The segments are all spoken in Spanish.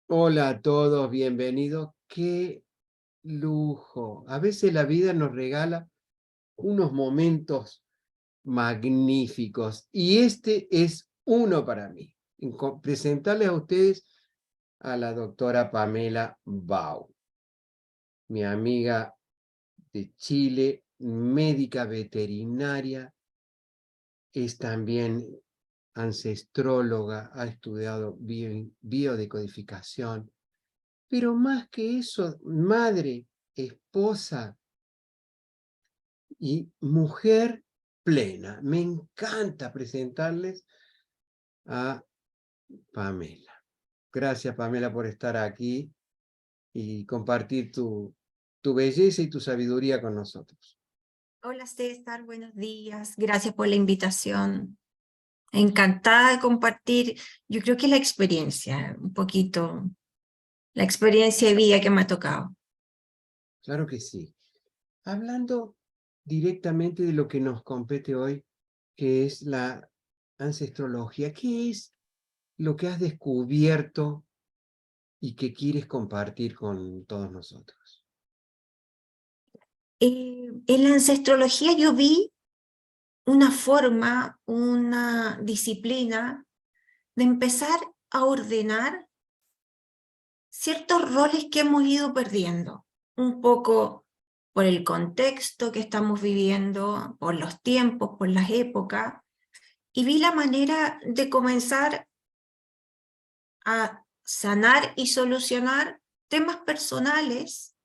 Hola a todos, bienvenidos. Qué lujo. A veces la vida nos regala unos momentos magníficos y este es uno para mí. Presentarles a ustedes a la doctora Pamela Bau, mi amiga de Chile, médica veterinaria, es también ancestróloga, ha estudiado biodecodificación. Pero más que eso, madre, esposa y mujer plena. Me encanta presentarles a Pamela. Gracias, Pamela, por estar aquí y compartir tu belleza y tu sabiduría con nosotros. Hola César, buenos días. Gracias por la invitación. Encantada de compartir, yo creo que la experiencia, un poquito, la experiencia de vida que me ha tocado. Claro que sí. Hablando directamente de lo que nos compete hoy, que es la ancestrología, ¿qué es lo que has descubierto y que quieres compartir con todos nosotros? En la ancestrología yo vi una forma, una disciplina de empezar a ordenar ciertos roles que hemos ido perdiendo, un poco por el contexto que estamos viviendo, por los tiempos, por las épocas, y vi la manera de comenzar a sanar y solucionar temas personales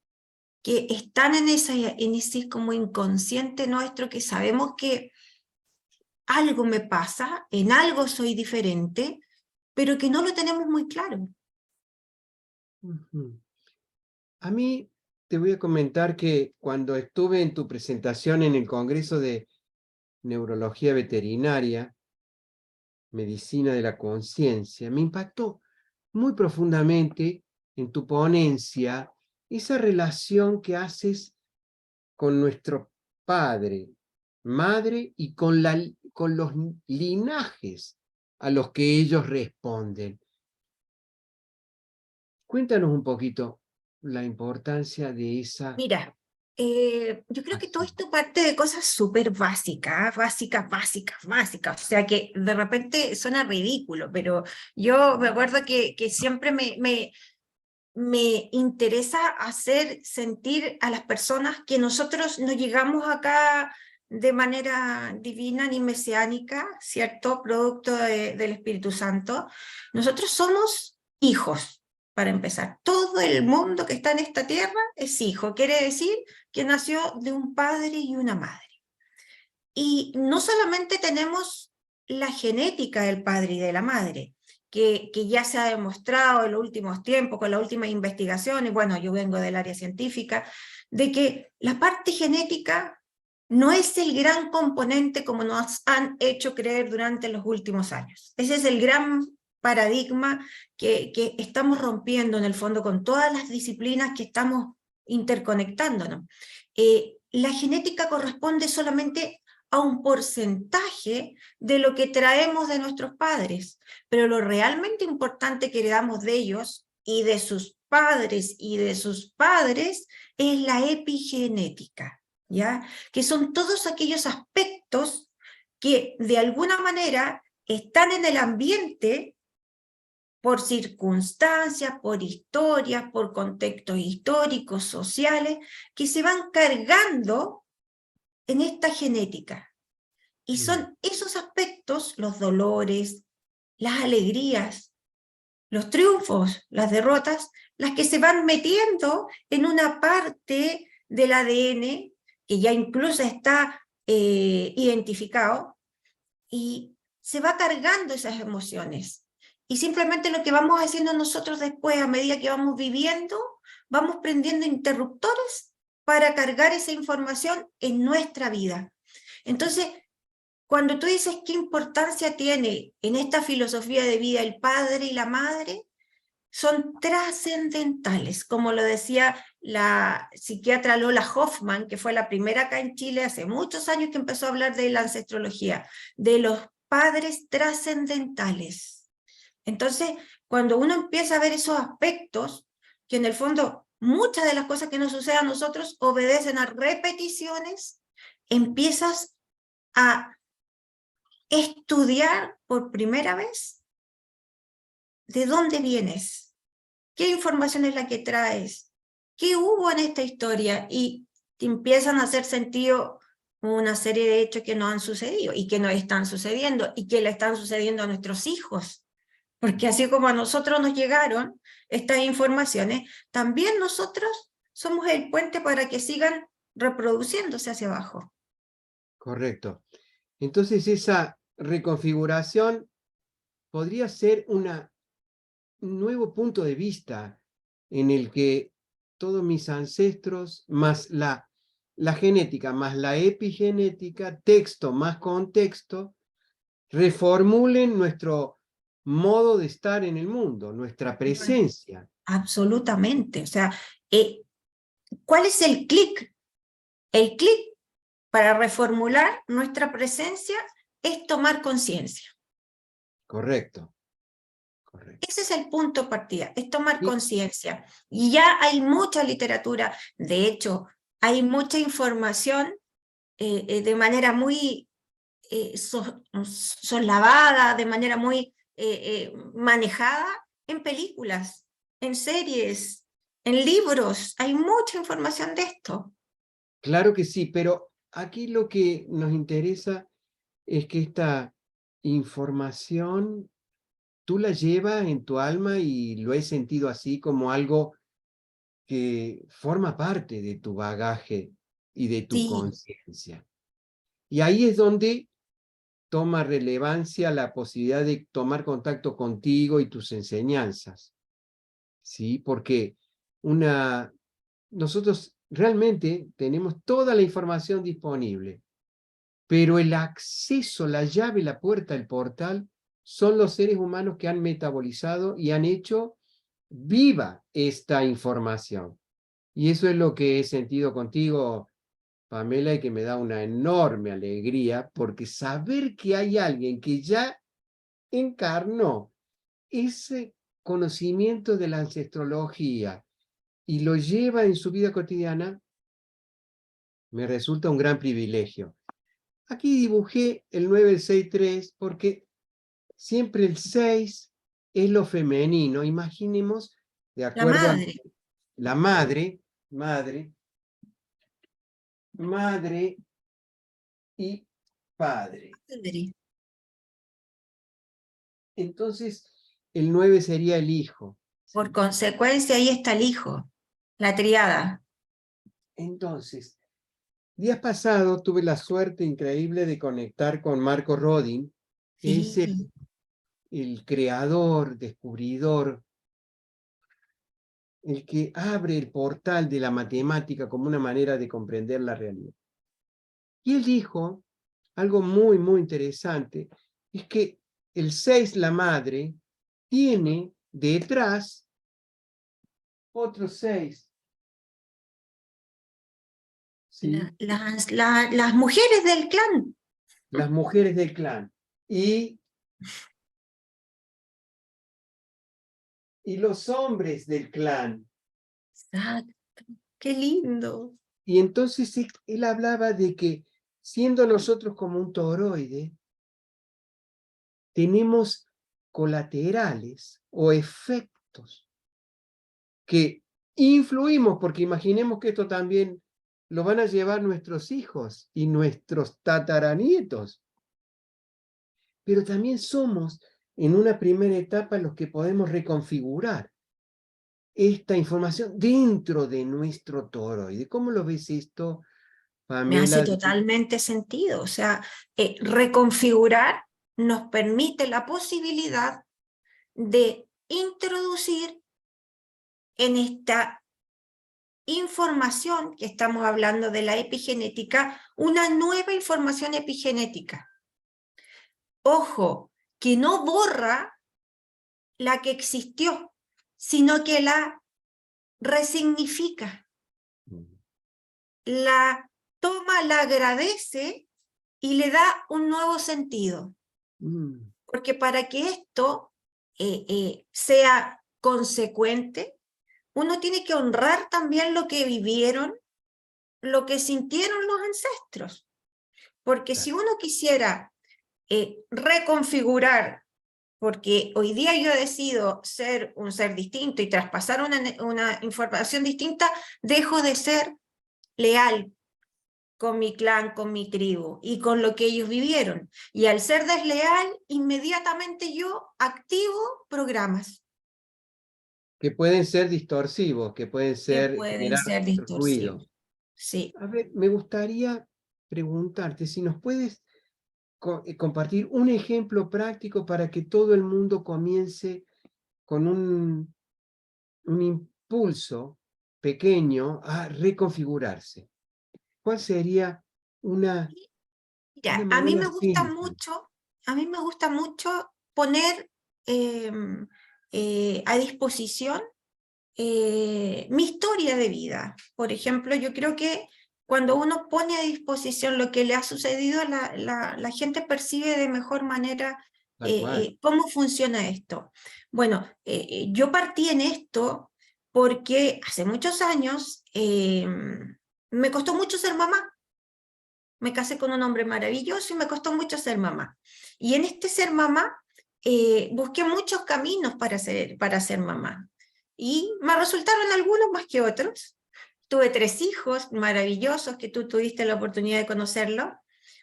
que están en ese como inconsciente nuestro, que sabemos que algo me pasa, en algo soy diferente, pero que no lo tenemos muy claro. Ujú. A mí te voy a comentar que cuando estuve en tu presentación en el Congreso de Neurología Veterinaria, Medicina de la Conciencia, me impactó muy profundamente en tu ponencia esa relación que haces con nuestro padre, madre y con los linajes a los que ellos responden. Cuéntanos un poquito la importancia de esa Mira, yo creo que todo acción. esto parte de cosas súper básicas, básicas, o sea que de repente suena ridículo, pero yo me acuerdo que siempre me interesa hacer sentir a las personas que nosotros no llegamos acá de manera divina ni mesiánica, ¿cierto? Producto del Espíritu Santo. Nosotros somos hijos, para empezar. Todo el mundo que está en esta tierra es hijo, quiere decir que nació de un padre y una madre. Y no solamente tenemos la genética del padre y de la madre, que ya se ha demostrado en los últimos tiempos, con las últimas investigaciones, bueno, yo vengo del área científica, de que la parte genética no es el gran componente como nos han hecho creer durante los últimos años. Ese es el gran paradigma que estamos rompiendo en el fondo con todas las disciplinas que estamos interconectándonos. La genética corresponde solamente a un porcentaje de lo que traemos de nuestros padres, pero lo realmente importante que heredamos de ellos y de sus padres y de sus padres es la epigenética, ¿ya? Que son todos aquellos aspectos que de alguna manera están en el ambiente por circunstancias, por historias, por contextos históricos, sociales, que se van cargando en esta genética. Y son esos aspectos, los dolores, las alegrías, los triunfos, las derrotas, las que se van metiendo en una parte del ADN que ya incluso está identificado y se va cargando esas emociones. Y simplemente lo que vamos haciendo nosotros después, a medida que vamos viviendo, vamos prendiendo interruptores para cargar esa información en nuestra vida. Entonces, cuando tú dices qué importancia tiene en esta filosofía de vida el padre y la madre, son trascendentales, como lo decía la psiquiatra Lola Hoffman, que fue la primera acá en Chile hace muchos años que empezó a hablar de la ancestrología, de los padres trascendentales. Entonces, cuando uno empieza a ver esos aspectos, que en el fondo muchas de las cosas que nos suceden a nosotros obedecen a repeticiones, empiezas a estudiar por primera vez de dónde vienes, qué información es la que traes, qué hubo en esta historia, y te empiezan a hacer sentido una serie de hechos que nos han sucedido y que nos están sucediendo y que le están sucediendo a nuestros hijos. Porque así como a nosotros nos llegaron estas informaciones, también nosotros somos el puente para que sigan reproduciéndose hacia abajo. Correcto. Entonces esa reconfiguración podría ser un nuevo punto de vista en el que todos mis ancestros, más la genética, más la epigenética, texto más contexto, reformulen nuestro modo de estar en el mundo, nuestra presencia. Absolutamente. O sea, ¿cuál es el clic? El clic para reformular nuestra presencia es tomar conciencia. Correcto, correcto. Ese es el punto de partida, es tomar Y conciencia. Y ya hay mucha literatura, de hecho, hay mucha información de manera muy soslavada, de manera muy manejada en películas, en series, en libros. Hay mucha información de esto. claro que sí, pero aquí lo que nos interesa es que esta información tú la llevas en tu alma y lo he sentido así como algo que forma parte de tu bagaje y de tu Sí, conciencia. Y ahí es donde toma relevancia la posibilidad de tomar contacto contigo y tus enseñanzas, ¿sí? Porque nosotros realmente tenemos toda la información disponible, pero el acceso, la llave, la puerta, el portal, son los seres humanos que han metabolizado y han hecho viva esta información. Y eso es lo que he sentido contigo, Pamela, y que me da una enorme alegría, porque saber que hay alguien que ya encarnó ese conocimiento de la ancestrología y lo lleva en su vida cotidiana, me resulta un gran privilegio. Aquí dibujé el 963 porque siempre el 6 es lo femenino. Imaginemos, de la acuerdo a madre. la madre y padre. Madre. Entonces, el 9 sería el hijo. Por consecuencia, ahí está el hijo, la triada. Entonces, días pasados tuve la suerte increíble de conectar con Marco Rodin, que es Sí, el creador, descubridor, el que abre el portal de la matemática como una manera de comprender la realidad. Y él dijo algo muy, muy interesante, es que el 6, la madre, tiene detrás otro 6. ¿Sí? las mujeres del clan. Las mujeres del clan. Y los hombres del clan. Exacto, qué lindo. Y entonces él hablaba de que siendo nosotros como un toroide, tenemos colaterales o efectos que influimos, porque imaginemos que esto también lo van a llevar nuestros hijos y nuestros tataranietos. Pero también somos en una primera etapa los que podemos reconfigurar esta información dentro de nuestro toroide. ¿Cómo lo ves esto, Me hace Pamela? totalmente sentido. O sea, reconfigurar nos permite la posibilidad de introducir en esta información que estamos hablando de la epigenética, una nueva información epigenética. Ojo, que no borra la que existió, sino que la resignifica, la toma, la agradece y le da un nuevo sentido. Mm, Porque para que esto sea consecuente, uno tiene que honrar también lo que vivieron, lo que sintieron los ancestros. Porque si uno quisiera reconfigurar, porque hoy día yo decido ser un ser distinto y traspasar una información distinta, dejo de ser leal con mi clan, con mi tribu y con lo que ellos vivieron. Y al ser desleal, inmediatamente yo activo programas Que pueden ser distorsivos, que pueden que ser, pueden generar ser ruido. distorsivos. Sí. A ver, me gustaría preguntarte si nos puedes compartir un ejemplo práctico para que todo el mundo comience con un impulso pequeño a reconfigurarse. ¿Cuál sería una Mira, a mí manera me gusta simple? mucho, poner a disposición mi historia de vida. Por ejemplo, yo creo que cuando uno pone a disposición lo que le ha sucedido, la gente percibe de mejor manera Tal cual. cómo funciona esto. Bueno, yo partí en esto porque hace muchos años me costó mucho ser mamá. Me casé con un hombre maravilloso y me costó mucho ser mamá. Y en este ser mamá, busqué muchos caminos para ser mamá. Y me resultaron algunos más que otros. Tuve 3 hijos maravillosos que tú tuviste la oportunidad de conocerlo.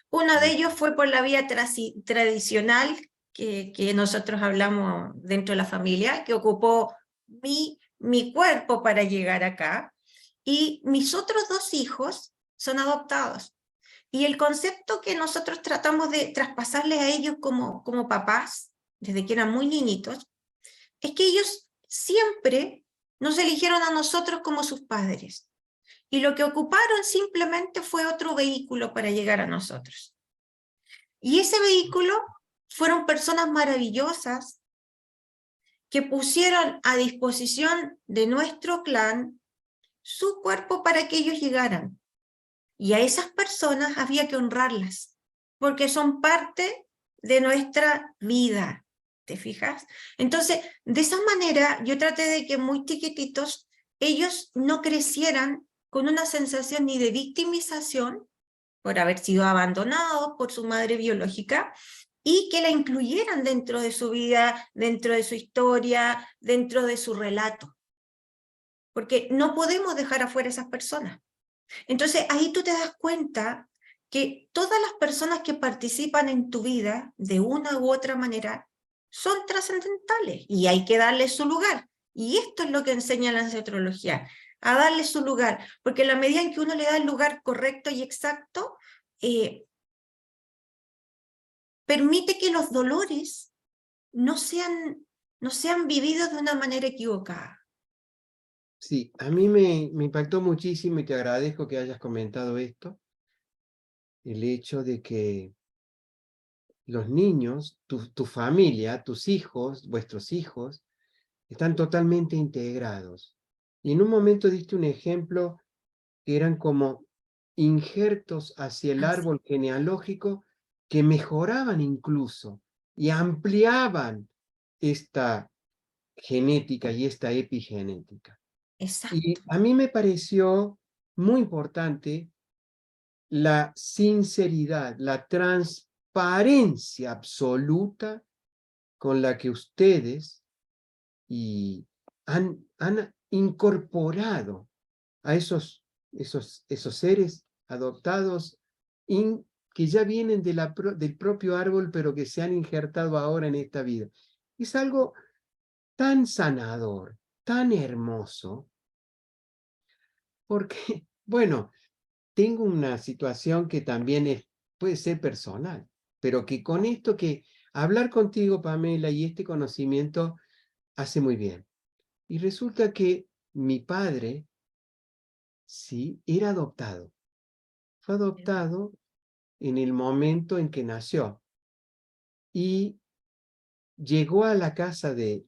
Uno de ellos fue por la vía tradicional que nosotros hablamos dentro de la familia, que ocupó mi cuerpo para llegar acá. Y mis otros 2 hijos son adoptados. Y el concepto que nosotros tratamos de traspasarles a ellos como papás, desde que eran muy niñitos, es que ellos siempre nos eligieron a nosotros como sus padres. Y lo que ocuparon simplemente fue otro vehículo para llegar a nosotros. Y ese vehículo fueron personas maravillosas que pusieron a disposición de nuestro clan su cuerpo para que ellos llegaran. Y a esas personas había que honrarlas, porque son parte de nuestra vida, ¿te fijas? Entonces, de esa manera, yo traté de que muy chiquititos, ellos no crecieran con una sensación ni de victimización por haber sido abandonados por su madre biológica, y que la incluyeran dentro de su vida, dentro de su historia, dentro de su relato. Porque no podemos dejar afuera a esas personas. Entonces ahí tú te das cuenta que todas las personas que participan en tu vida de una u otra manera son trascendentales y hay que darles su lugar. Y esto es lo que enseña la ancestrología, a darle su lugar, porque en la medida en que uno le da el lugar correcto y exacto, permite que los dolores no sean vividos de una manera equivocada. Sí, a mí me impactó muchísimo y te agradezco que hayas comentado esto, el hecho de que los niños, tu familia, tus hijos, vuestros hijos, están totalmente integrados. Y en un momento diste un ejemplo que eran como injertos hacia el Así, árbol genealógico que mejoraban incluso y ampliaban esta genética y esta epigenética. Y exacto, a mí me pareció muy importante la sinceridad, la transparencia absoluta con la que ustedes y han incorporado a esos seres adoptados que ya vienen del propio árbol, pero que se han injertado ahora en esta vida. Es algo tan sanador, tan hermoso, porque, bueno, tengo una situación que también puede ser personal, pero que con esto que hablar contigo, Pamela, y este conocimiento hace muy bien. Y resulta que mi padre, sí, era adoptado. Fue adoptado en el momento en que nació y llegó a la casa de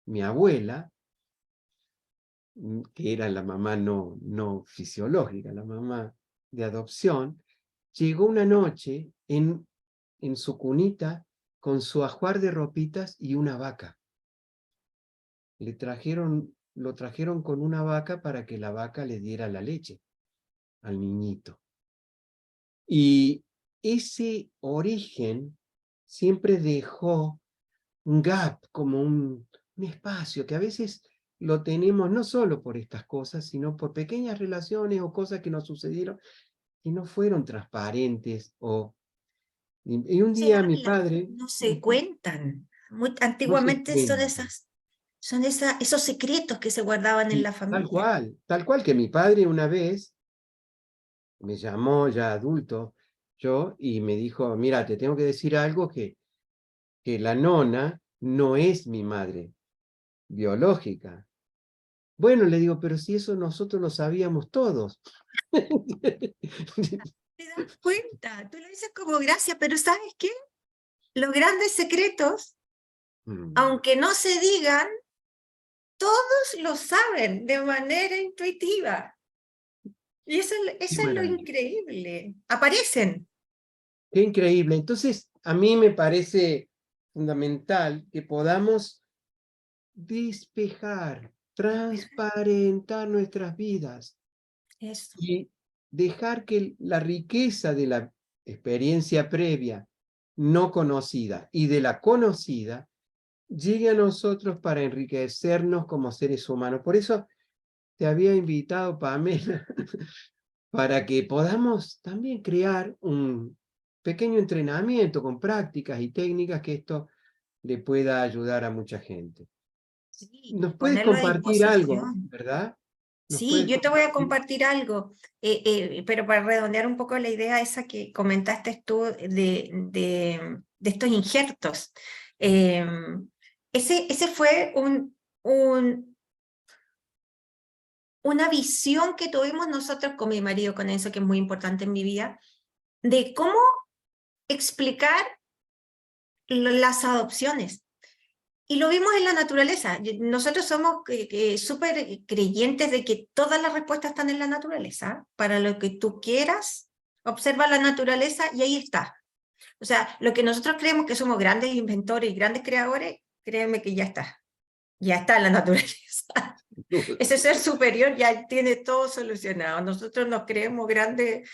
mi abuela, que era la mamá no fisiológica, la mamá de adopción. Llegó una noche en su cunita con su ajuar de ropitas y una vaca. lo trajeron con una vaca para que la vaca le diera la leche al niñito. Y ese origen siempre dejó un gap, como un espacio que a veces lo tenemos no solo por estas cosas, sino por pequeñas relaciones o cosas que nos sucedieron y no fueron transparentes. Y un Se día mi hablan, padre, no se cuentan. no se Antiguamente cuenta. esos secretos que se guardaban en Y la familia. tal cual que mi padre una vez me llamó ya adulto, yo, y me dijo, mira, te tengo que decir algo que la nona no es mi madre biológica. Bueno, le digo, pero si eso nosotros lo sabíamos todos. Te das cuenta, tú lo dices como gracia, pero ¿sabes qué? Los grandes secretos, Mm, aunque no se digan, todos lo saben de manera intuitiva. Y qué eso es lo maravilla. increíble. Aparecen. Qué increíble. Entonces, a mí me parece fundamental que podamos despejar, transparentar nuestras vidas Eso. y dejar que la riqueza de la experiencia previa no conocida y de la conocida llegue a nosotros para enriquecernos como seres humanos. Por eso te había invitado, Pamela, para que podamos también crear un pequeño entrenamiento con prácticas y técnicas que esto le pueda ayudar a mucha gente. Sí, Nos puedes ponerlo a compartir algo, disposición. ¿verdad? Nos Sí, puedes yo te voy a compartir. compartir algo, pero para redondear un poco la idea esa que comentaste tú de estos injertos. Eh, ese fue una visión que tuvimos nosotros con mi marido, con eso que es muy importante en mi vida, de cómo explicar las adopciones. Y lo vimos en la naturaleza. Nosotros somos súper creyentes de que todas las respuestas están en la naturaleza. Para lo que tú quieras, observa la naturaleza y ahí está. O sea, lo que nosotros creemos que somos grandes inventores y grandes creadores, créeme que ya está en la naturaleza. Ese ser superior ya tiene todo solucionado. Nosotros nos creemos grandes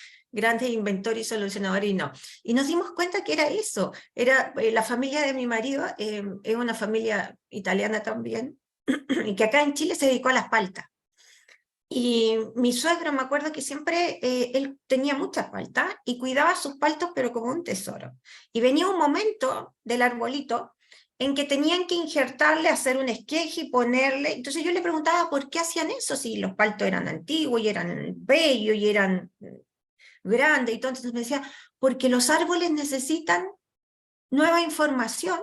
inventores y solucionadores y no. Y nos dimos cuenta que era eso. Era la familia de mi marido, es una familia italiana también, y que acá en Chile se dedicó a las paltas. Y mi suegro, me acuerdo que siempre él tenía muchas paltas y cuidaba sus paltos, pero como un tesoro. Y venía un momento del arbolito en que tenían que injertarle, hacer un esqueje y ponerle. Entonces yo le preguntaba por qué hacían eso, si los paltos eran antiguos y eran bellos y eran grandes. Y todo. Entonces me decía, porque los árboles necesitan nueva información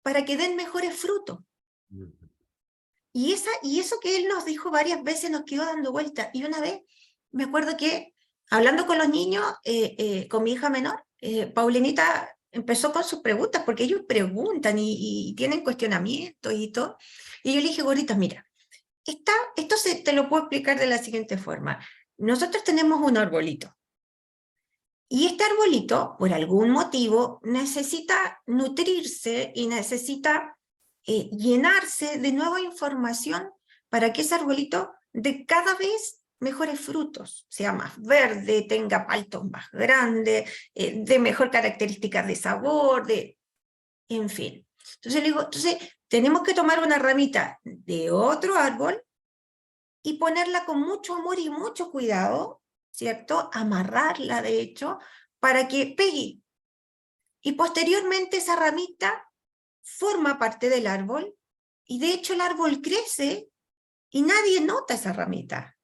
para que den mejores frutos. Y eso que él nos dijo varias veces nos quedó dando vuelta. Y una vez me acuerdo que hablando con los niños, con mi hija menor, Paulinita empezó con sus preguntas, porque ellos preguntan y tienen cuestionamientos y todo. Y yo le dije, gordita, mira, esto te lo puedo explicar de la siguiente forma. Nosotros tenemos un arbolito. Y este arbolito, por algún motivo, necesita nutrirse y necesita llenarse de nueva información para que ese arbolito dé cada vez mejores frutos, sea más verde, tenga paltos más grandes, de mejor características de sabor, en fin. Entonces le digo, entonces tenemos que tomar una ramita de otro árbol y ponerla con mucho amor y mucho cuidado, ¿cierto? Amarrarla, de hecho, para que pegue. Y posteriormente esa ramita forma parte del árbol y de hecho el árbol crece y nadie nota esa ramita.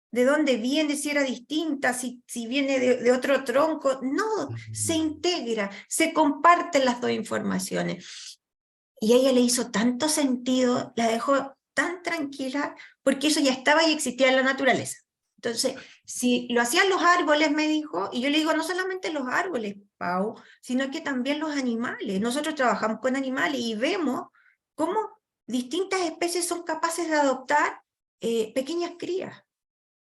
¿De dónde viene? Si era distinta, si viene de otro tronco. No, se integra, se comparten las dos informaciones. Y a ella le hizo tanto sentido, la dejó tan tranquila, porque eso ya estaba y existía en la naturaleza. Entonces, si lo hacían los árboles, me dijo, y yo le digo, no solamente los árboles, Pau, sino que también los animales. Nosotros trabajamos con animales y vemos cómo distintas especies son capaces de adoptar pequeñas crías.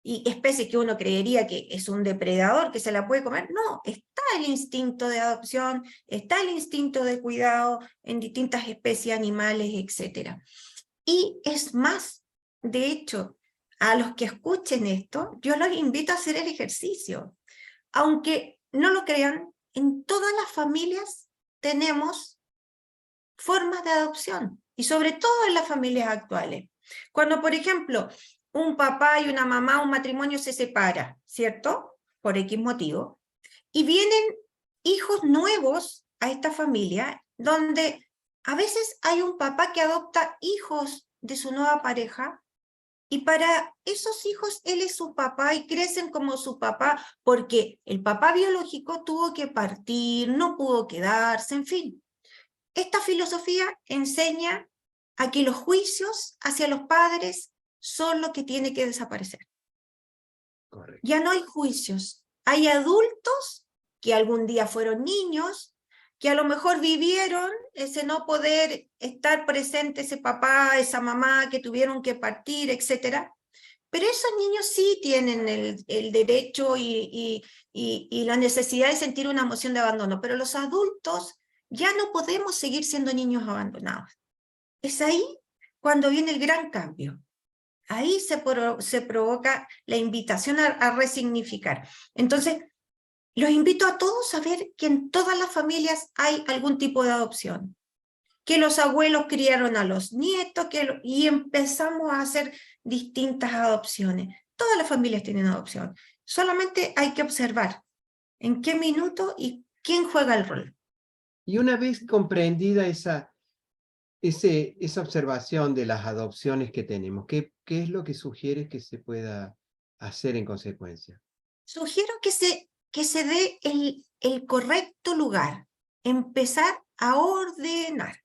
Y especies que uno creería que es un depredador que se la puede comer, no, está el instinto de adopción, está el instinto de cuidado en distintas especies animales, etc. Y es más, de hecho, a los que escuchen esto, yo los invito a hacer el ejercicio. Aunque no lo crean, en todas las familias tenemos formas de adopción, y sobre todo en las familias actuales. Cuando, por ejemplo, un papá y una mamá, un matrimonio se separa, ¿cierto? Por X motivo, y vienen hijos nuevos a esta familia, donde a veces hay un papá que adopta hijos de su nueva pareja, y para esos hijos él es su papá y crecen como su papá, porque el papá biológico tuvo que partir, no pudo quedarse, en fin. Esta filosofía enseña a que los juicios hacia los padres son lo que tiene que desaparecer. Correcto. Ya no hay juicios. Hay adultos que algún día fueron niños, que a lo mejor vivieron ese no poder estar presente, ese papá, esa mamá que tuvieron que partir, etc. Pero esos niños sí tienen el derecho y la necesidad de sentir una emoción de abandono, pero los adultos ya no podemos seguir siendo niños abandonados. Es ahí cuando viene el gran cambio. Ahí se provoca la invitación a resignificar. Entonces, los invito a todos a ver que en todas las familias hay algún tipo de adopción, que los abuelos criaron a los nietos, y empezamos a hacer distintas adopciones. Todas las familias tienen adopción. Solamente hay que observar en qué minuto y quién juega el rol. Y una vez comprendida esa observación de las adopciones que tenemos, ¿qué es lo que sugieres que se pueda hacer en consecuencia? Sugiero que se dé el correcto lugar, empezar a ordenar,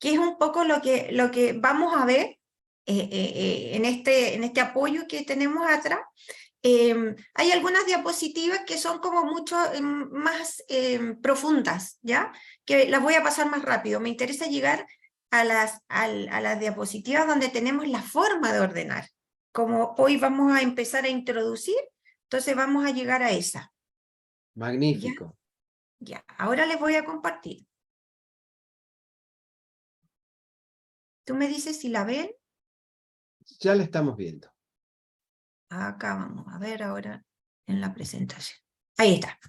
que es un poco lo que vamos a ver en este apoyo que tenemos atrás. Hay algunas diapositivas que son como mucho más profundas, ¿ya? Que las voy a pasar más rápido. Me interesa llegar a las diapositivas donde tenemos la forma de ordenar. Como hoy vamos a empezar a introducir, entonces vamos a llegar a esa. Magnífico. Ya, ahora les voy a compartir. Tú me dices si la ven. Ya la estamos viendo. Acá vamos a ver ahora en la presentación. Ahí está.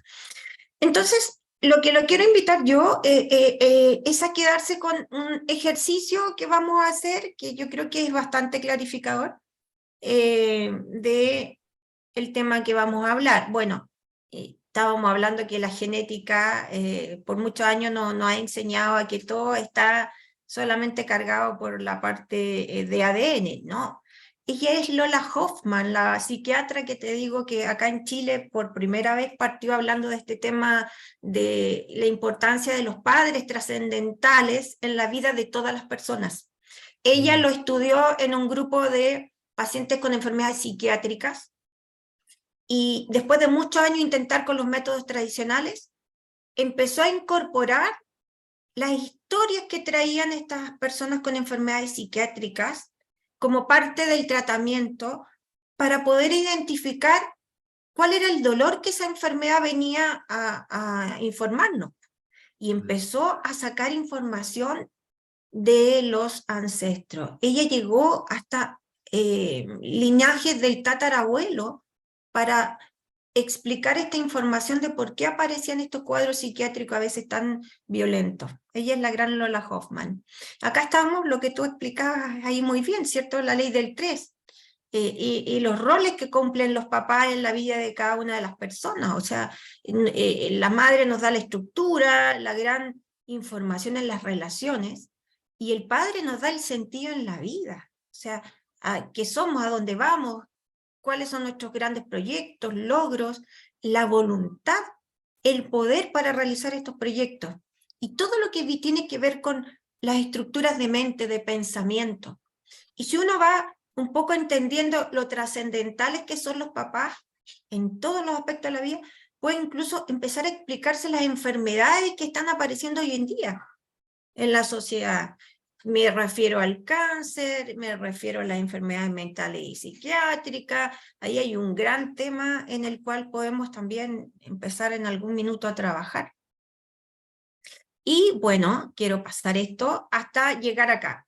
Entonces, lo quiero invitar yo es a quedarse con un ejercicio que vamos a hacer, que yo creo que es bastante clarificador de el tema que vamos a hablar. Bueno, estábamos hablando que la genética por muchos años nos ha enseñado a que todo está solamente cargado por la parte de ADN, ¿no? Ella es Lola Hoffman, la psiquiatra que te digo que acá en Chile por primera vez partió hablando de este tema de la importancia de los padres trascendentales en la vida de todas las personas. Ella lo estudió en un grupo de pacientes con enfermedades psiquiátricas, y después de muchos años intentar con los métodos tradicionales, empezó a incorporar las historias que traían estas personas con enfermedades psiquiátricas como parte del tratamiento para poder identificar cuál era el dolor que esa enfermedad venía a informarnos. Y empezó a sacar información de los ancestros. Ella llegó hasta linajes del tatarabuelo para explicar esta información de por qué aparecían estos cuadros psiquiátricos a veces tan violentos. Ella es la gran Lola Hoffman. Acá estamos, lo que tú explicabas ahí muy bien, ¿cierto? La ley del 3. Y los roles que cumplen los papás en la vida de cada una de las personas. O sea, la madre nos da la estructura, la gran información en las relaciones, y el padre nos da el sentido en la vida. O sea, qué somos, a dónde vamos, cuáles son nuestros grandes proyectos, logros, la voluntad, el poder para realizar estos proyectos. Y todo lo que tiene que ver con las estructuras de mente, de pensamiento. Y si uno va un poco entendiendo lo trascendentales que son los papás en todos los aspectos de la vida, puede incluso empezar a explicarse las enfermedades que están apareciendo hoy en día en la sociedad. Me refiero al cáncer, me refiero a las enfermedades mentales y psiquiátricas. Ahí hay un gran tema en el cual podemos también empezar en algún minuto a trabajar. Y bueno, quiero pasar esto hasta llegar acá.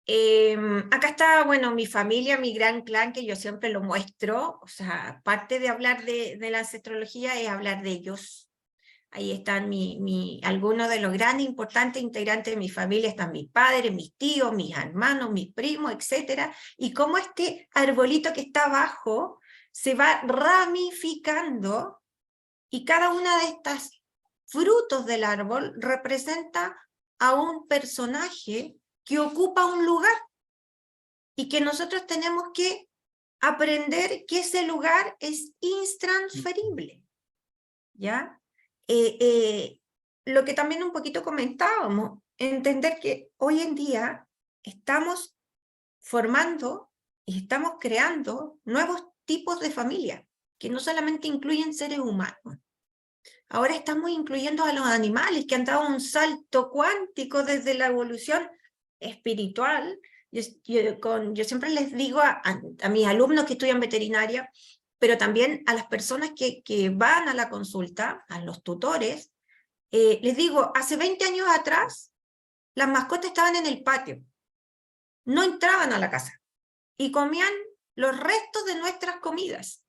Acá está, bueno, mi familia, mi gran clan, que yo siempre lo muestro. O sea, parte de hablar de la ancestrología es hablar de ellos. Ahí están algunos de los grandes, importantes integrantes de mi familia, están mis padres, mis tíos, mis hermanos, mis primos, etc. Y cómo este arbolito que está abajo se va ramificando, y cada una de estas frutos del árbol representa a un personaje que ocupa un lugar, y que nosotros tenemos que aprender que ese lugar es intransferible, ¿ya? Lo que también un poquito comentábamos, entender que hoy en día estamos formando y estamos creando nuevos tipos de familia, que no solamente incluyen seres humanos. Ahora estamos incluyendo a los animales, que han dado un salto cuántico desde la evolución espiritual. Yo siempre les digo a mis alumnos que estudian veterinaria, pero también a las personas que van a la consulta, a los tutores, les digo, hace 20 años atrás, las mascotas estaban en el patio, no entraban a la casa, y comían los restos de nuestras comidas.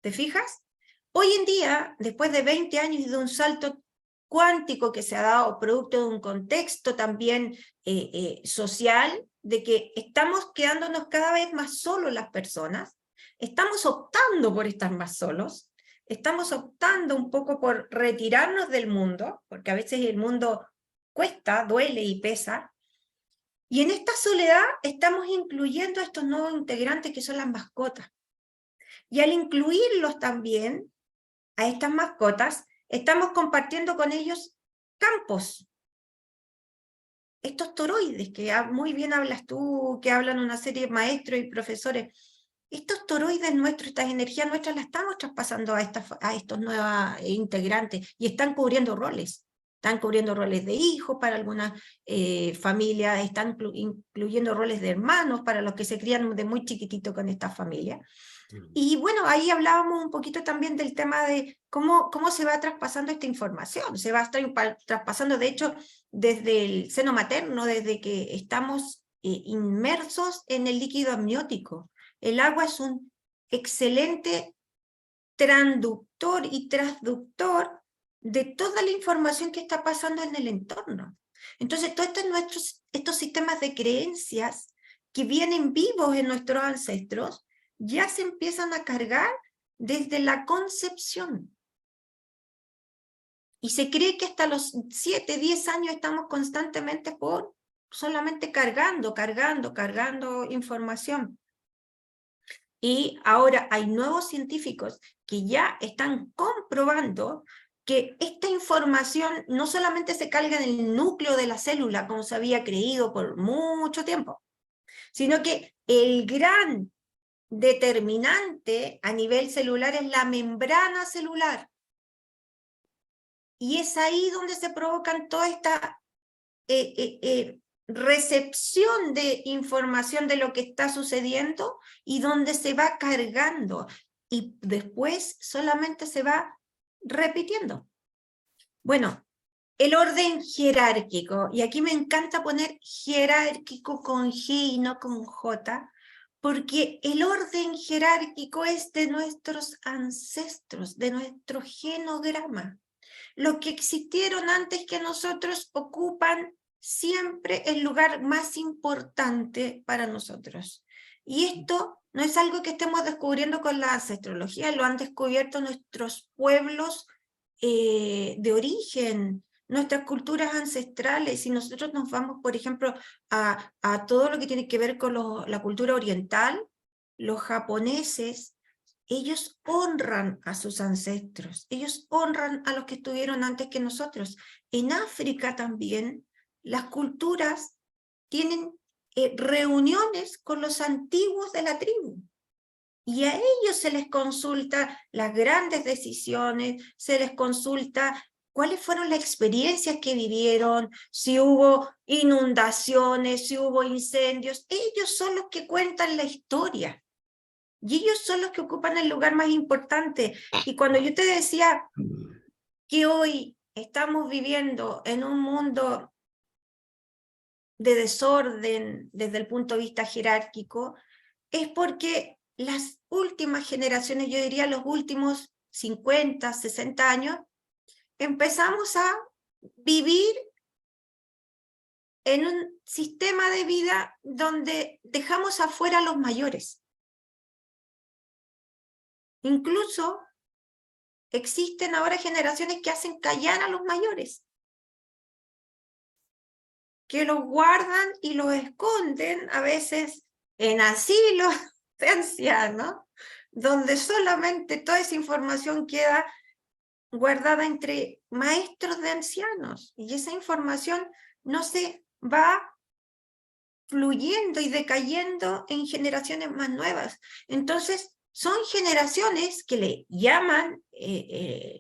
¿Te fijas? Hoy en día, después de 20 años y de un salto cuántico que se ha dado producto de un contexto también social, de que estamos quedándonos cada vez más solos las personas, estamos optando por estar más solos, estamos optando un poco por retirarnos del mundo, porque a veces el mundo cuesta, duele y pesa, y en esta soledad estamos incluyendo a estos nuevos integrantes que son las mascotas. Y al incluirlos también, a estas mascotas, estamos compartiendo con ellos campos. Estos toroides, que muy bien hablas tú, que hablan una serie de maestros y profesores, estos toroides nuestros, estas energías nuestras, las estamos traspasando a estos nuevos integrantes, y están cubriendo roles. Están cubriendo roles de hijos para algunas familias, están incluyendo roles de hermanos para los que se crían de muy chiquitito con esta familia. Y bueno, ahí hablábamos un poquito también del tema de cómo se va traspasando esta información. Se va traspasando, de hecho, desde el seno materno, desde que estamos inmersos en el líquido amniótico. El agua es un excelente transductor y transductor de toda la información que está pasando en el entorno. Entonces, todos estos sistemas de creencias que vienen vivos en nuestros ancestros, ya se empiezan a cargar desde la concepción. Y se cree que hasta los 7, 10 años estamos constantemente solamente cargando información. Y ahora hay nuevos científicos que ya están comprobando que esta información no solamente se carga en el núcleo de la célula, como se había creído por mucho tiempo, sino que el gran determinante a nivel celular es la membrana celular. Y es ahí donde se provocan toda esta recepción de información de lo que está sucediendo, y donde se va cargando, y después solamente se va repitiendo. Bueno, el orden jerárquico, y aquí me encanta poner jerárquico con G y no con J, porque el orden jerárquico es de nuestros ancestros, de nuestro genograma. Los que existieron antes que nosotros ocupan siempre el lugar más importante para nosotros. Y esto no es algo que estemos descubriendo con la ancestrología, lo han descubierto nuestros pueblos de origen, nuestras culturas ancestrales. Si nosotros nos vamos, por ejemplo, a todo lo que tiene que ver con la cultura oriental, los japoneses, ellos honran a sus ancestros, ellos honran a los que estuvieron antes que nosotros. En África también, las culturas tienen reuniones con los antiguos de la tribu, y a ellos se les consulta las grandes decisiones, se les consulta cuáles fueron las experiencias que vivieron, si hubo inundaciones, si hubo incendios. Ellos son los que cuentan la historia, y ellos son los que ocupan el lugar más importante. Y cuando yo te decía que hoy estamos viviendo en un mundo de desorden desde el punto de vista jerárquico, es porque las últimas generaciones, yo diría los últimos 50, 60 años, empezamos a vivir en un sistema de vida donde dejamos afuera a los mayores. Incluso existen ahora generaciones que hacen callar a los mayores, que los guardan y los esconden a veces en asilos de ancianos, donde solamente toda esa información queda guardada entre maestros de ancianos, y esa información no se va fluyendo y decayendo en generaciones más nuevas. Entonces, son generaciones que le llaman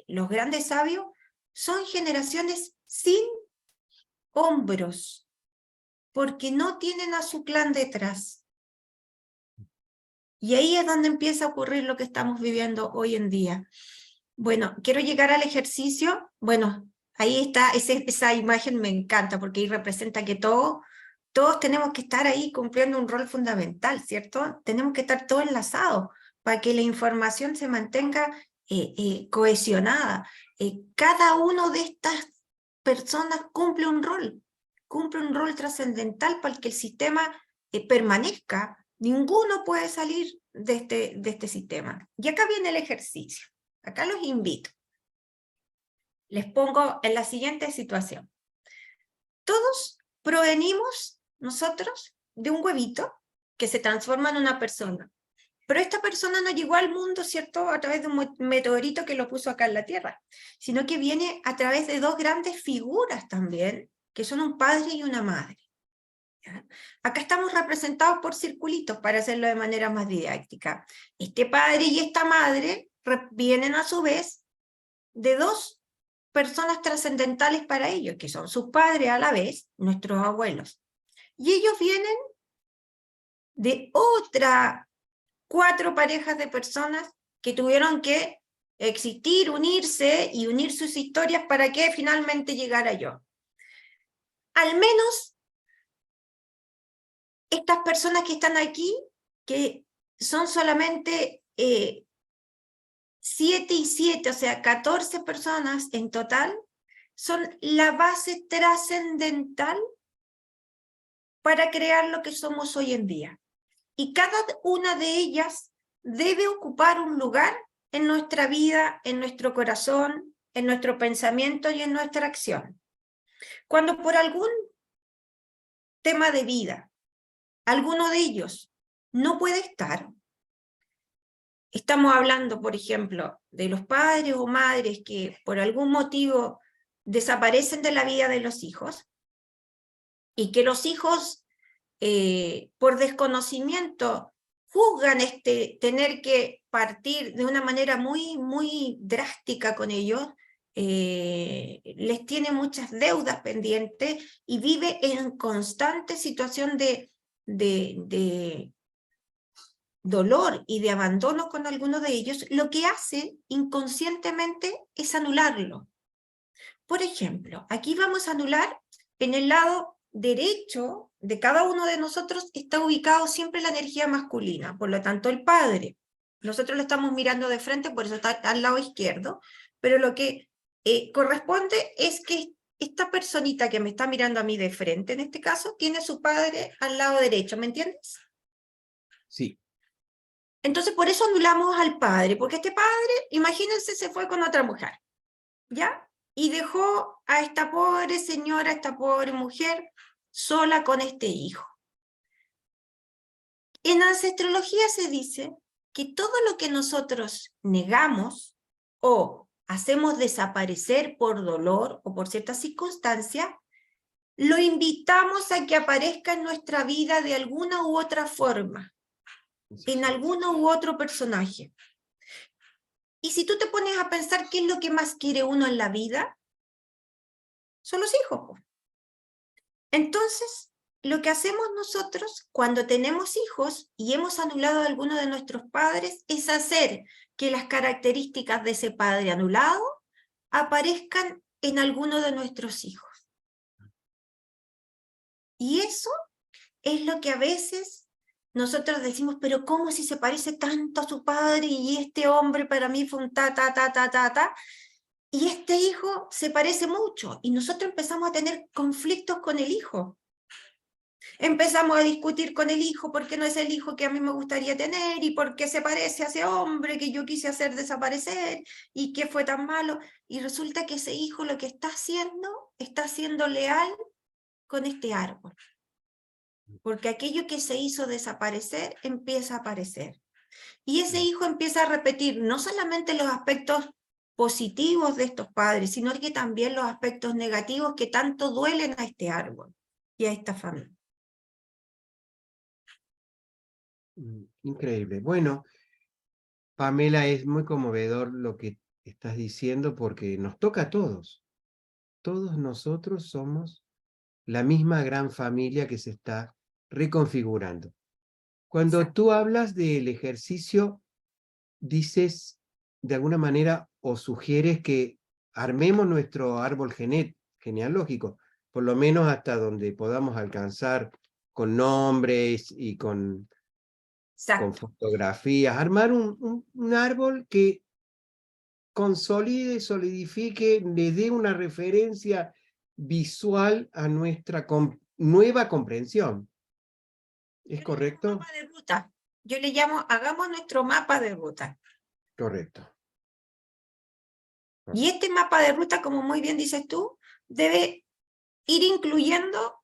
los grandes sabios, son generaciones sin hombros, porque no tienen a su clan detrás. Y ahí es donde empieza a ocurrir lo que estamos viviendo hoy en día. Bueno, quiero llegar al ejercicio. Bueno, ahí está, esa imagen me encanta, porque ahí representa que todos tenemos que estar ahí cumpliendo un rol fundamental, ¿cierto? Tenemos que estar todos enlazados para que la información se mantenga cohesionada. Cada uno de estas personas cumple un rol trascendental para que el sistema permanezca. Ninguno puede salir de este sistema. Y acá viene el ejercicio. Acá los invito. Les pongo en la siguiente situación. Todos provenimos, nosotros, de un huevito que se transforma en una persona. Pero esta persona no llegó al mundo, ¿cierto?, a través de un meteorito que lo puso acá en la Tierra, sino que viene a través de dos grandes figuras también, que son un padre y una madre. ¿Ya? Acá estamos representados por circulitos para hacerlo de manera más didáctica. Este padre y esta madre vienen a su vez de dos personas trascendentales para ellos, que son sus padres a la vez, nuestros abuelos. Y ellos vienen de otra 4 parejas de personas que tuvieron que existir, unirse y unir sus historias para que finalmente llegara yo. Al menos estas personas que están aquí, que son solamente 7 y 7, o sea, 14 personas en total, son la base trascendental para crear lo que somos hoy en día. Y cada una de ellas debe ocupar un lugar en nuestra vida, en nuestro corazón, en nuestro pensamiento y en nuestra acción. Cuando por algún tema de vida, alguno de ellos no puede estar, estamos hablando, por ejemplo, de los padres o madres que por algún motivo desaparecen de la vida de los hijos, y que los hijos, por desconocimiento, juzgan tener que partir de una manera muy, muy drástica con ellos, les tiene muchas deudas pendientes y vive en constante situación de dolor y de abandono con alguno de ellos, lo que hace inconscientemente es anularlo. Por ejemplo, aquí vamos a anular en el lado derecho de cada uno de nosotros está ubicado siempre la energía masculina, por lo tanto el padre. Nosotros lo estamos mirando de frente, por eso está al lado izquierdo, pero lo que corresponde es que esta personita que me está mirando a mí de frente, en este caso, tiene a su padre al lado derecho, ¿me entiendes? Sí. Entonces por eso anulamos al padre, porque este padre, imagínense, se fue con otra mujer, ¿ya? Y dejó a esta pobre señora, a esta pobre mujer, sola con este hijo. En ancestrología se dice que todo lo que nosotros negamos o hacemos desaparecer por dolor o por cierta circunstancia, lo invitamos a que aparezca en nuestra vida de alguna u otra forma, en alguno u otro personaje. Y si tú te pones a pensar qué es lo que más quiere uno en la vida, son los hijos. Entonces, lo que hacemos nosotros cuando tenemos hijos y hemos anulado a alguno de nuestros padres es hacer que las características de ese padre anulado aparezcan en alguno de nuestros hijos. Y eso es lo que a veces nosotros decimos, pero ¿cómo si se parece tanto a su padre y este hombre para mí fue un ta, ta, ta, ta, ta, ta? Y este hijo se parece mucho y nosotros empezamos a tener conflictos con el hijo. Empezamos a discutir con el hijo porque no es el hijo que a mí me gustaría tener y porque se parece a ese hombre que yo quise hacer desaparecer y que fue tan malo. Y resulta que ese hijo lo que está siendo leal con este árbol. Porque aquello que se hizo desaparecer empieza a aparecer. Y ese hijo empieza a repetir no solamente los aspectos positivos de estos padres, sino que también los aspectos negativos que tanto duelen a este árbol y a esta familia. Increíble. Bueno, Pamela, es muy conmovedor lo que estás diciendo porque nos toca a todos. Todos nosotros somos la misma gran familia que se está reconfigurando. Cuando Exacto. tú hablas del ejercicio, dices de alguna manera o sugieres que armemos nuestro árbol genealógico, por lo menos hasta donde podamos alcanzar con nombres y con fotografías, armar un árbol que consolide, solidifique, le dé una referencia visual a nuestra nueva comprensión. ¿Es Yo le llamo correcto? mapa de ruta. Yo le llamo, hagamos nuestro mapa de ruta. Correcto. Y este mapa de ruta, como muy bien dices tú, debe ir incluyendo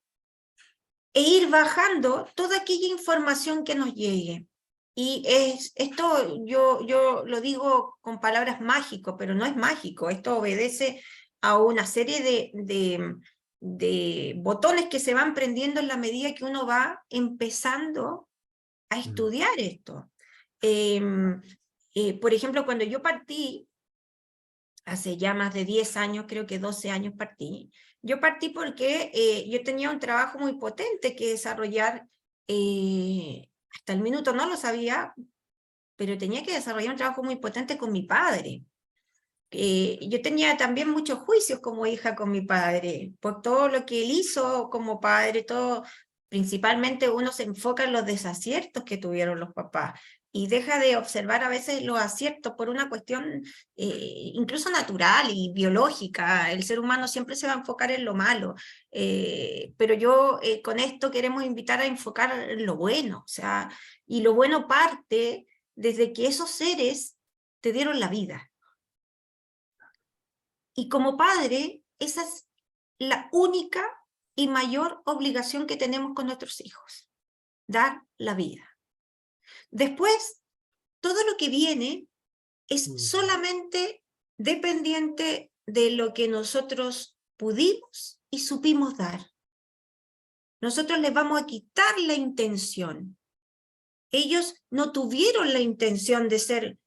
e ir bajando toda aquella información que nos llegue. Y esto yo lo digo con palabras mágicas, pero no es mágico, esto obedece a una serie de botones que se van prendiendo en la medida que uno va empezando a estudiar esto. Por ejemplo, cuando yo partí, hace ya más de 10 años, creo que 12 años partí. Yo partí porque yo tenía un trabajo muy potente que desarrollar, hasta el minuto no lo sabía, pero tenía que desarrollar un trabajo muy potente con mi padre. Yo tenía también muchos juicios como hija con mi padre, por todo lo que él hizo como padre, todo, principalmente uno se enfoca en los desaciertos que tuvieron los papás y deja de observar a veces los aciertos por una cuestión incluso natural y biológica. El ser humano siempre se va a enfocar en lo malo, pero yo con esto queremos invitar a enfocar en lo bueno, o sea, y lo bueno parte desde que esos seres te dieron la vida. Y como padre, esa es la única y mayor obligación que tenemos con nuestros hijos, dar la vida. Después, todo lo que viene es solamente dependiente de lo que nosotros pudimos y supimos dar. Nosotros les vamos a quitar la intención. Ellos no tuvieron la intención de ser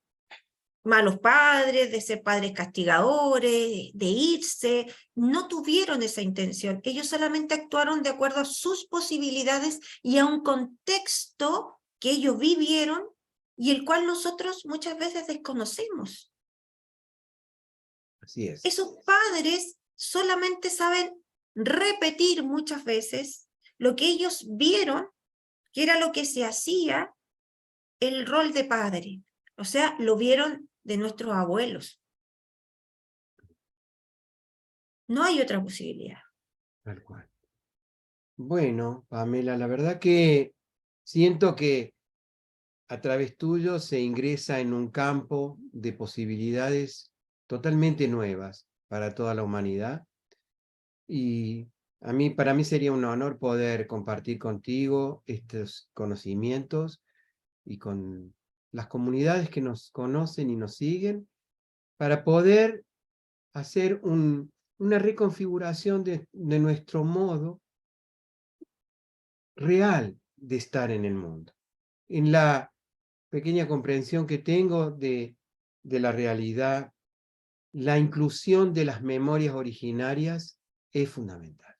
malos padres, de ser padres castigadores, de irse, no tuvieron esa intención. Ellos solamente actuaron de acuerdo a sus posibilidades y a un contexto que ellos vivieron y el cual nosotros muchas veces desconocemos. Así es. Esos padres solamente saben repetir muchas veces lo que ellos vieron, que era lo que se hacía el rol de padre. O sea, lo vieron de nuestros abuelos. No hay otra posibilidad. Tal cual. Bueno, Pamela, la verdad que siento que a través tuyo se ingresa en un campo de posibilidades totalmente nuevas para toda la humanidad. Y para mí sería un honor poder compartir contigo estos conocimientos y con las comunidades que nos conocen y nos siguen para poder hacer una reconfiguración de nuestro modo real de estar en el mundo. En la pequeña comprensión que tengo de la realidad, la inclusión de las memorias originarias es fundamental.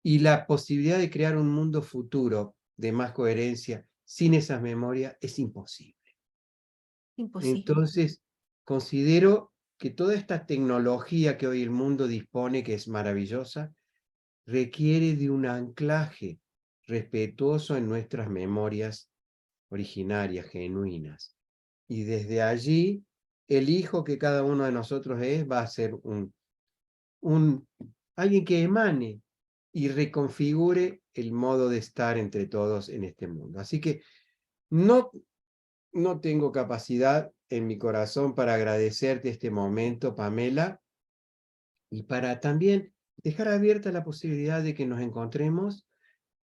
Y la posibilidad de crear un mundo futuro de más coherencia sin esas memorias es imposible. Imposible. Entonces, considero que toda esta tecnología que hoy el mundo dispone, que es maravillosa, requiere de un anclaje respetuoso en nuestras memorias originarias, genuinas. Y desde allí, el hijo que cada uno de nosotros es va a ser alguien que emane y reconfigure el modo de estar entre todos en este mundo. Así que no tengo capacidad en mi corazón para agradecerte este momento, Pamela, y para también dejar abierta la posibilidad de que nos encontremos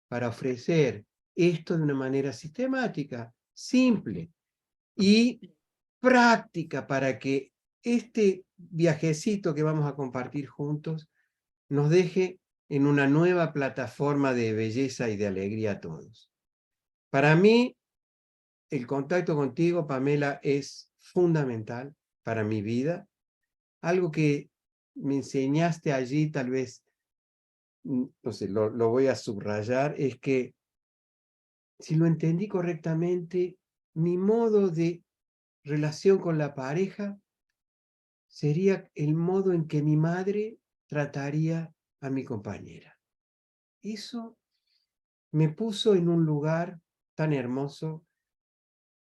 para ofrecer esto de una manera sistemática, simple y práctica, para que este viajecito que vamos a compartir juntos nos deje en una nueva plataforma de belleza y de alegría a todos. Para mí, el contacto contigo, Pamela, es fundamental para mi vida. Algo que me enseñaste allí, tal vez, no sé, lo voy a subrayar, es que si lo entendí correctamente, mi modo de relación con la pareja sería el modo en que mi madre trataría a mi compañera. Eso me puso en un lugar tan hermoso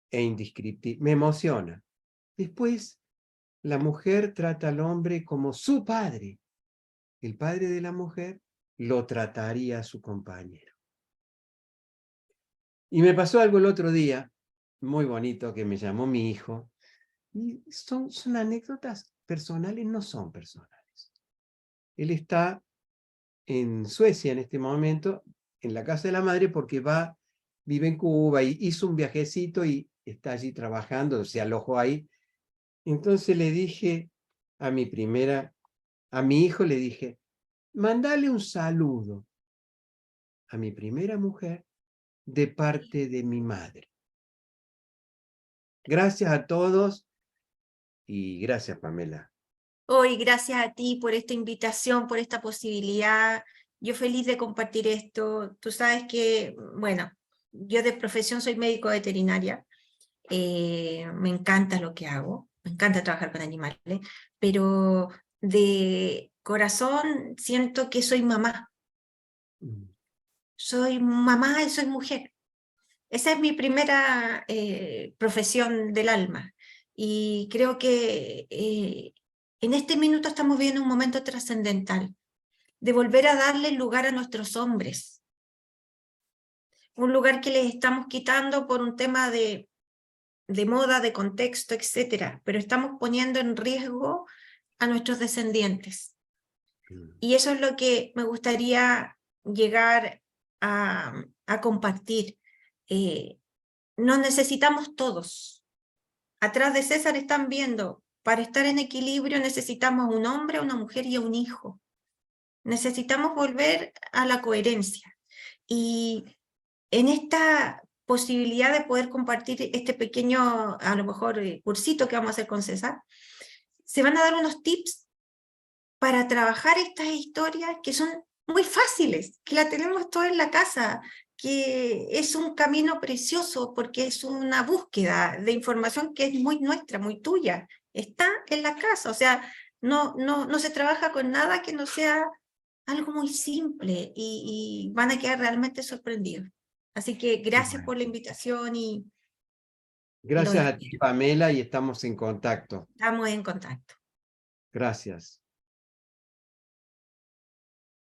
e indescriptible. Me emociona. Después, la mujer trata al hombre como su padre. El padre de la mujer lo trataría a su compañero. Y me pasó algo el otro día, muy bonito, que me llamó mi hijo. Y son anécdotas personales, no son personales. Él está en Suecia en este momento, en la casa de la madre, porque vive en Cuba y hizo un viajecito y está allí trabajando, se alojó ahí. Entonces le dije a mi hijo le dije, mandale un saludo a mi primera mujer de parte de mi madre. Gracias a todos y gracias, Pamela. Hoy, gracias a ti por esta invitación, por esta posibilidad. Yo feliz de compartir esto. Tú sabes que, bueno, yo de profesión soy médico veterinaria. Me encanta lo que hago, me encanta trabajar con animales, pero de corazón siento que soy mamá. Soy mamá y soy mujer. Esa es mi primera profesión del alma. Y creo que en este minuto estamos viviendo un momento trascendental de volver a darle lugar a nuestros hombres. Un lugar que les estamos quitando por un tema de moda, de contexto, etcétera, pero estamos poniendo en riesgo a nuestros descendientes. Y eso es lo que me gustaría llegar a compartir. Nos necesitamos todos. Atrás de César están viendo, para estar en equilibrio necesitamos un hombre, una mujer y un hijo. Necesitamos volver a la coherencia. Y en esta posibilidad de poder compartir este pequeño, a lo mejor, cursito que vamos a hacer con César, se van a dar unos tips para trabajar estas historias que son muy fáciles, que la tenemos toda en la casa, que es un camino precioso porque es una búsqueda de información que es muy nuestra, muy tuya, está en la casa, o sea, no se trabaja con nada que no sea algo muy simple y van a quedar realmente sorprendidos. Así que gracias por la invitación y Gracias a ti, Pamela, y estamos en contacto. estamos en contacto. Gracias.